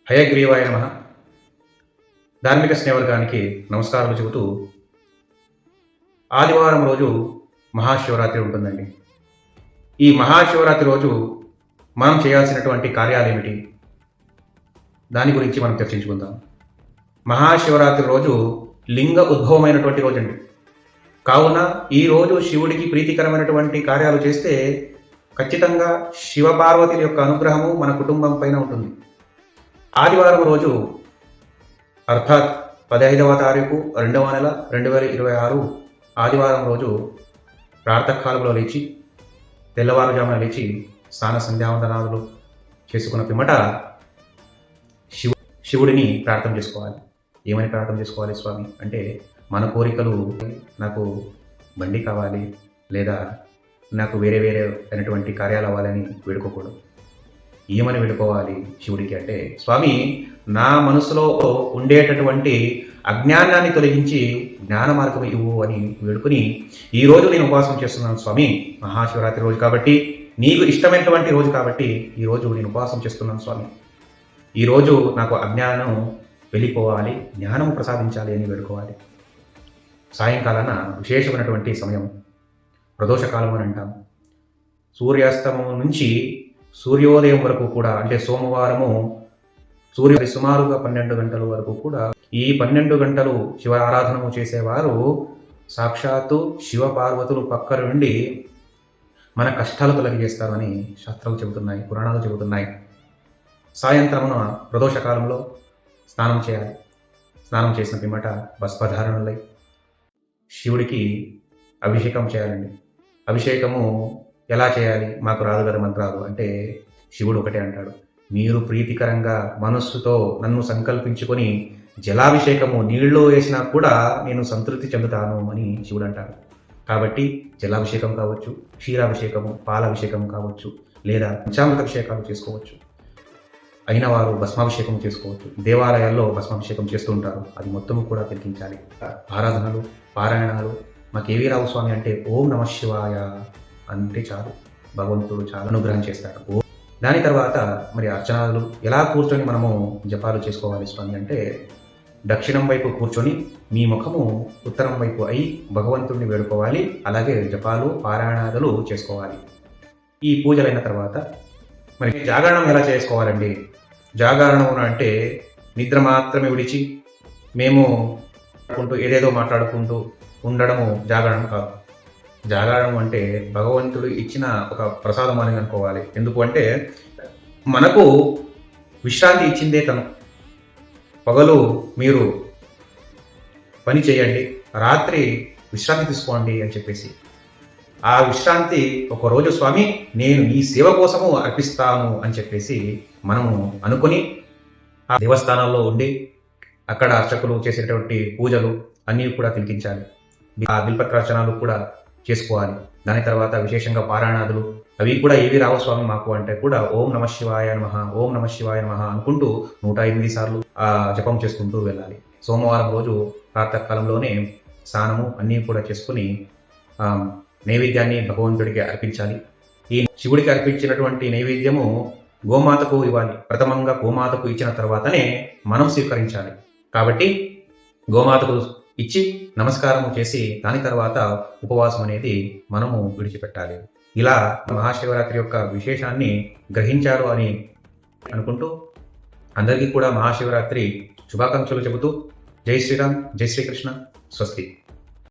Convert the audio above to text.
హయగ్రీవాయ నమః. ధార్మిక స్నేవర్గానికి నమస్కారాలు చెబుతూ ఆదివారం రోజు మహాశివరాత్రి ఉంటుందండి. ఈ మహాశివరాత్రి రోజు మనం చేయాల్సినటువంటి కార్యాలేమిటి, దాని గురించి మనం చర్చించుకుందాం. మహాశివరాత్రి రోజు లింగ ఉద్భవమైనటువంటి రోజండి. కావున ఈ రోజు శివుడికి ప్రీతికరమైనటువంటి కార్యాలు చేస్తే ఖచ్చితంగా శివపార్వతుల యొక్క అనుగ్రహము మన కుటుంబం పైన ఉంటుంది. ఆదివారం రోజు అర్థాత్ 15వ తారీఖు 2వ నెల 2026 ఆదివారం రోజు ప్రాతకాలంలో లేచి తెల్లవారుజామున లేచి స్నాన సంధ్యావందనాలు చేసుకున్న పిమ్మట శివుడిని ప్రార్థన చేసుకోవాలి. ఏమని ప్రార్థన చేసుకోవాలి స్వామి అంటే, మన కోరికలు, నాకు బండి కావాలి లేదా నాకు వేరే అయినటువంటి కార్యాలు అవ్వాలని వేడుకోకూడదు. ఏమని వేడుకోవాలి శివుడికి అంటే, స్వామి నా మనసులో ఉండేటటువంటి అజ్ఞానాన్ని తొలగించి జ్ఞాన మార్గం ఇవ్వు అని వేడుకుని, ఈరోజు నేను ఉపవాసం చేస్తున్నాను స్వామి, మహాశివరాత్రి రోజు కాబట్టి, నీకు ఇష్టమైనటువంటి రోజు కాబట్టి ఈరోజు నేను ఉపవాసం చేస్తున్నాను స్వామి, ఈరోజు నాకు అజ్ఞానం వెళ్ళిపోవాలి, జ్ఞానం ప్రసాదించాలి అని వేడుకోవాలి. సాయంకాలాన విశేషమైనటువంటి సమయం ప్రదోషకాలం అని అంటాం. సూర్యాస్తమం నుంచి సూర్యోదయం వరకు కూడా, అంటే సోమవారము సూర్యుడి సుమారుగా 12 గంటల వరకు కూడా, ఈ 12 గంటలు శివ ఆరాధనము చేసేవారు సాక్షాత్తు శివ పార్వతులు పక్క నుండి మన కష్టాలు తొలగిస్తారు శాస్త్రాలు చెబుతున్నాయి, పురాణాలు చెబుతున్నాయి. సాయంత్రమున ప్రదోషకాలంలో స్నానం చేయాలి. స్నానం చేసిన పిమ్మట భస్మధారణలై శివుడికి అభిషేకం చేయాలండి. అభిషేకము ఎలా చేయాలి, మాకు రాదు కదా మంత్రాలు అంటే, శివుడు ఒకటే అంటాడు, మీరు ప్రీతికరంగా మనస్సుతో నన్ను సంకల్పించుకొని జలాభిషేకము నీళ్ళలో వేసినా కూడా నేను సంతృప్తి చెందుతాను అని శివుడు అంటాడు. కాబట్టి జలాభిషేకం కావచ్చు, క్షీరాభిషేకము, పాలాభిషేకం కావచ్చు, లేదా పంచామృత అభిషేకాలు చేసుకోవచ్చు. అయిన వారు భస్మాభిషేకం చేసుకోవచ్చు. దేవాలయాల్లో భస్మాభిషేకం చేస్తూ ఉంటారు, అది మొత్తము కూడా తిరిగించాలి. ఆరాధనలు, పారాయణాలు మాకేవి రావు స్వామి అంటే, ఓం నమః శివాయ అంటే చాలు, భగవంతుడు చాలా అనుగ్రహం చేస్తాడు. దాని తర్వాత మరి అర్చనాలు ఎలా కూర్చొని మనము జపాలు చేసుకోవాలి స్వామి అంటే, దక్షిణం వైపు కూర్చొని మీ ముఖము ఉత్తరం వైపు అయి భగవంతుడిని వేడుకోవాలి. అలాగే జపాలు, పారాయణాదులు చేసుకోవాలి. ఈ పూజలైన తర్వాత మరి జాగరణం ఎలా చేసుకోవాలండి? జాగరణం అంటే నిద్ర మాత్రమే విడిచి మేము ఏదేదో మాట్లాడుకుంటూ ఉండడము జాగరణం కాదు. జాగరణం అంటే భగవంతుడు ఇచ్చిన ఒక ప్రసాదం అని అనుకోవాలి. ఎందుకు అంటే, మనకు విశ్రాంతి ఇచ్చిందే తను. పగలు మీరు పని చేయండి, రాత్రి విశ్రాంతి తీసుకోండి అని చెప్పేసి, ఆ విశ్రాంతి ఒకరోజు స్వామి నేను ఈ సేవ కోసము అర్పిస్తాను అని చెప్పేసి మనము అనుకుని ఆ దేవస్థానాల్లో ఉండి అక్కడ అర్చకులు చేసేటువంటి పూజలు అన్నీ కూడా తిలకించాలి. ఆ బిల్పత్రార్చనాలు కూడా చేసుకోవాలి. దాని తర్వాత విశేషంగా పారాయణాదులు అవి కూడా ఏవి రావు స్వామి మాకు అంటే కూడా, ఓం నమః శివాయ నమః, ఓం నమః శివాయ నమః అనుకుంటూ 108 సార్లు జపం చేసుకుంటూ వెళ్ళాలి. సోమవారం రోజు ప్రాతకాలంలోనే స్నానము అన్నీ కూడా చేసుకుని నైవేద్యాన్ని భగవంతుడికి అర్పించాలి. ఈ శివుడికి అర్పించినటువంటి నైవేద్యము గోమాతకు ఇవ్వాలి. ప్రథమంగా గోమాతకు ఇచ్చిన తర్వాతనే మనం స్వీకరించాలి. కాబట్టి గోమాతకు ఇచ్చి నమస్కారము చేసి దాని తర్వాత ఉపవాసం అనేది మనము విడిచిపెట్టాలి. ఇలా మహాశివరాత్రి యొక్క విశేషాన్ని గ్రహించారు అని అనుకుంటూ అందరికీ కూడా మహాశివరాత్రి శుభాకాంక్షలు చెబుతూ, జై శ్రీరామ్, జై శ్రీకృష్ణ, స్వస్తి.